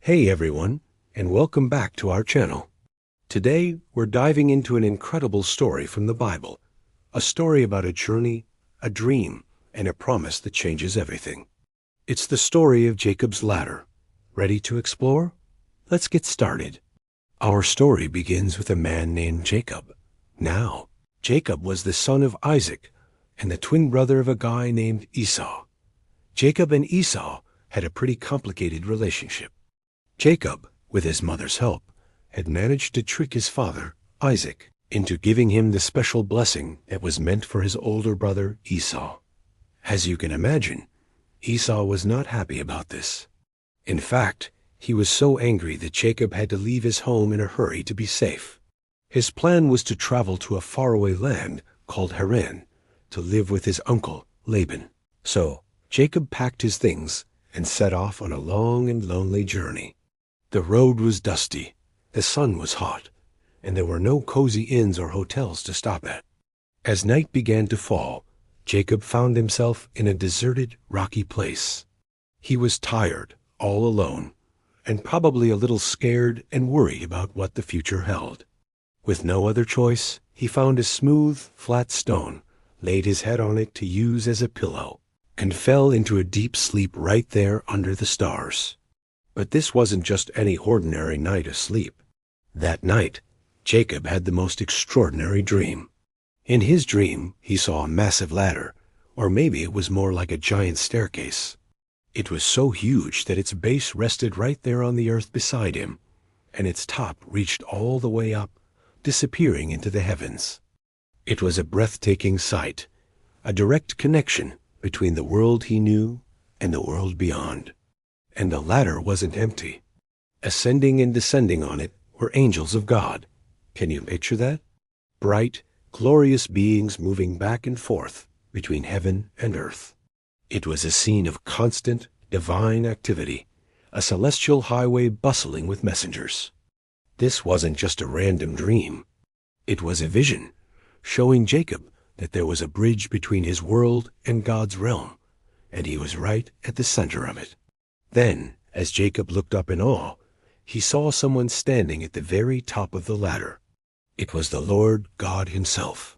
Hey everyone, and welcome back to our channel. Today, we're diving into an incredible story from the Bible, a story about a journey, a dream, and a promise that changes everything. It's the story of Jacob's ladder. Ready to explore? Let's get started. Our story begins with a man named Jacob. Now, Jacob was the son of Isaac and the twin brother of a guy named Esau. Jacob and Esau had a pretty complicated relationship. Jacob, with his mother's help, had managed to trick his father, Isaac, into giving him the special blessing that was meant for his older brother, Esau. As you can imagine, Esau was not happy about this. In fact, he was so angry that Jacob had to leave his home in a hurry to be safe. His plan was to travel to a faraway land called Haran to live with his uncle, Laban. So, Jacob packed his things and set off on a long and lonely journey. The road was dusty, the sun was hot, and there were no cozy inns or hotels to stop at. As night began to fall, Jacob found himself in a deserted, rocky place. He was tired, all alone, and probably a little scared and worried about what the future held. With no other choice, he found a smooth, flat stone, laid his head on it to use as a pillow, and fell into a deep sleep right there under the stars. But this wasn't just any ordinary night asleep. That night, Jacob had the most extraordinary dream. In his dream, he saw a massive ladder, or maybe it was more like a giant staircase. It was so huge that its base rested right there on the earth beside him, and its top reached all the way up, disappearing into the heavens. It was a breathtaking sight, a direct connection between the world he knew and the world beyond. And the ladder wasn't empty. Ascending and descending on it were angels of God. Can you picture that? Bright, glorious beings moving back and forth between heaven and earth. It was a scene of constant, divine activity, a celestial highway bustling with messengers. This wasn't just a random dream. It was a vision, showing Jacob that there was a bridge between his world and God's realm, and he was right at the center of it. Then, as Jacob looked up in awe, he saw someone standing at the very top of the ladder. It was the Lord God himself.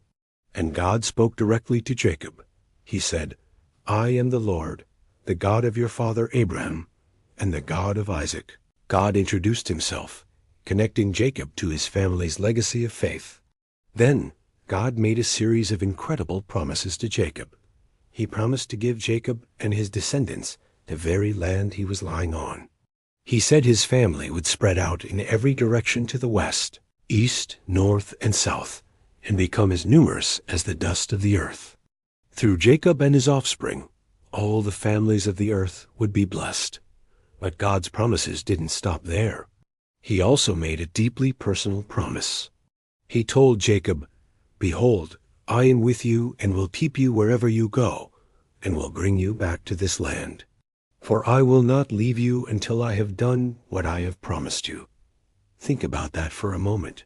And God spoke directly to Jacob. He said, "I am the Lord, the God of your father Abraham, and the God of Isaac." God introduced himself, connecting Jacob to his family's legacy of faith. Then, God made a series of incredible promises to Jacob. He promised to give Jacob and his descendants the very land he was lying on. He said his family would spread out in every direction to the west, east, north, and south, and become as numerous as the dust of the earth. Through Jacob and his offspring, all the families of the earth would be blessed. But God's promises didn't stop there. He also made a deeply personal promise. He told Jacob, "Behold, I am with you and will keep you wherever you go, and will bring you back to this land. For I will not leave you until I have done what I have promised you." Think about that for a moment.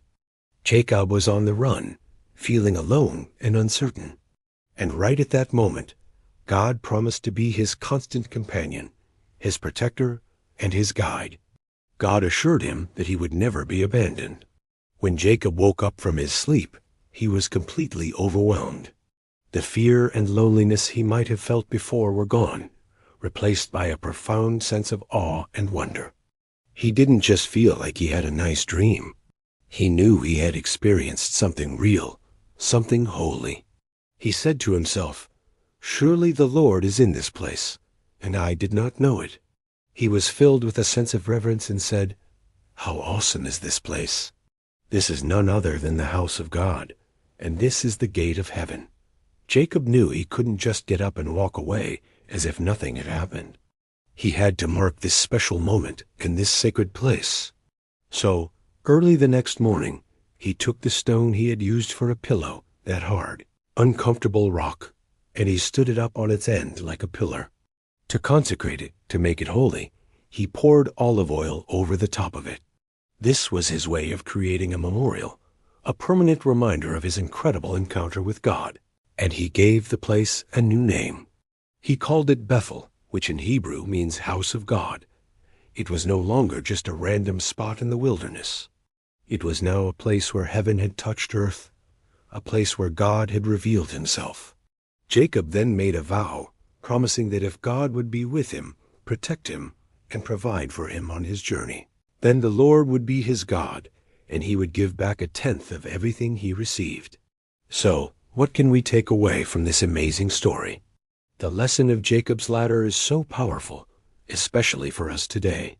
Jacob was on the run, feeling alone and uncertain. And right at that moment, God promised to be his constant companion, his protector, and his guide. God assured him that he would never be abandoned. When Jacob woke up from his sleep, he was completely overwhelmed. The fear and loneliness he might have felt before were gone, replaced by a profound sense of awe and wonder. He didn't just feel like he had a nice dream. He knew he had experienced something real, something holy. He said to himself, "Surely the Lord is in this place, and I did not know it." He was filled with a sense of reverence and said, "How awesome is this place! This is none other than the house of God, and this is the gate of heaven." Jacob knew he couldn't just get up and walk away as if nothing had happened. He had to mark this special moment in this sacred place. So, early the next morning, he took the stone he had used for a pillow, that hard, uncomfortable rock, and he stood it up on its end like a pillar. To consecrate it, to make it holy, he poured olive oil over the top of it. This was his way of creating a memorial, a permanent reminder of his incredible encounter with God, and he gave the place a new name. He called it Bethel, which in Hebrew means house of God. It was no longer just a random spot in the wilderness. It was now a place where heaven had touched earth, a place where God had revealed himself. Jacob then made a vow, promising that if God would be with him, protect him, and provide for him on his journey, then the Lord would be his God, and he would give back 1/10 of everything he received. So, what can we take away from this amazing story? The lesson of Jacob's ladder is so powerful, especially for us today.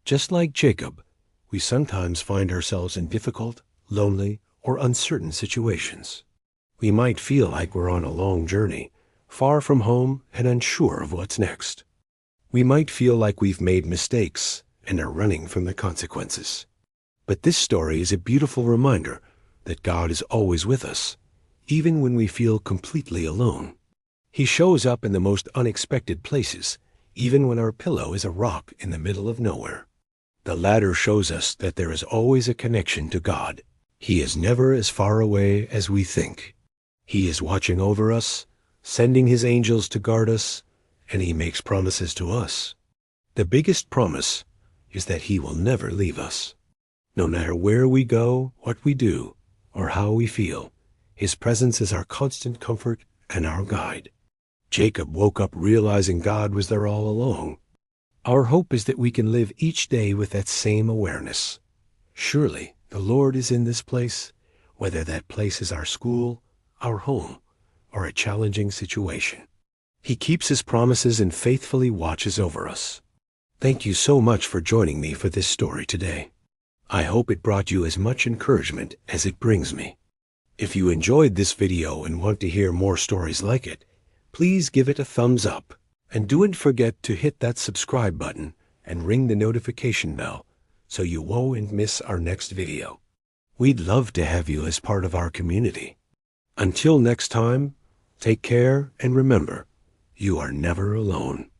Just like Jacob, we sometimes find ourselves in difficult, lonely, or uncertain situations. We might feel like we're on a long journey, far from home and unsure of what's next. We might feel like we've made mistakes and are running from the consequences. But this story is a beautiful reminder that God is always with us, even when we feel completely alone. He shows up in the most unexpected places, even when our pillow is a rock in the middle of nowhere. The ladder shows us that there is always a connection to God. He is never as far away as we think. He is watching over us, sending his angels to guard us, and he makes promises to us. The biggest promise is that he will never leave us. No matter where we go, what we do, or how we feel, his presence is our constant comfort and our guide. Jacob woke up realizing God was there all along. Our hope is that we can live each day with that same awareness. Surely the Lord is in this place, whether that place is our school, our home, or a challenging situation. He keeps his promises and faithfully watches over us. Thank you so much for joining me for this story today. I hope it brought you as much encouragement as it brings me. If you enjoyed this video and want to hear more stories like it, please give it a thumbs up. And don't forget to hit that subscribe button and ring the notification bell so you won't miss our next video. We'd love to have you as part of our community. Until next time, take care and remember, you are never alone.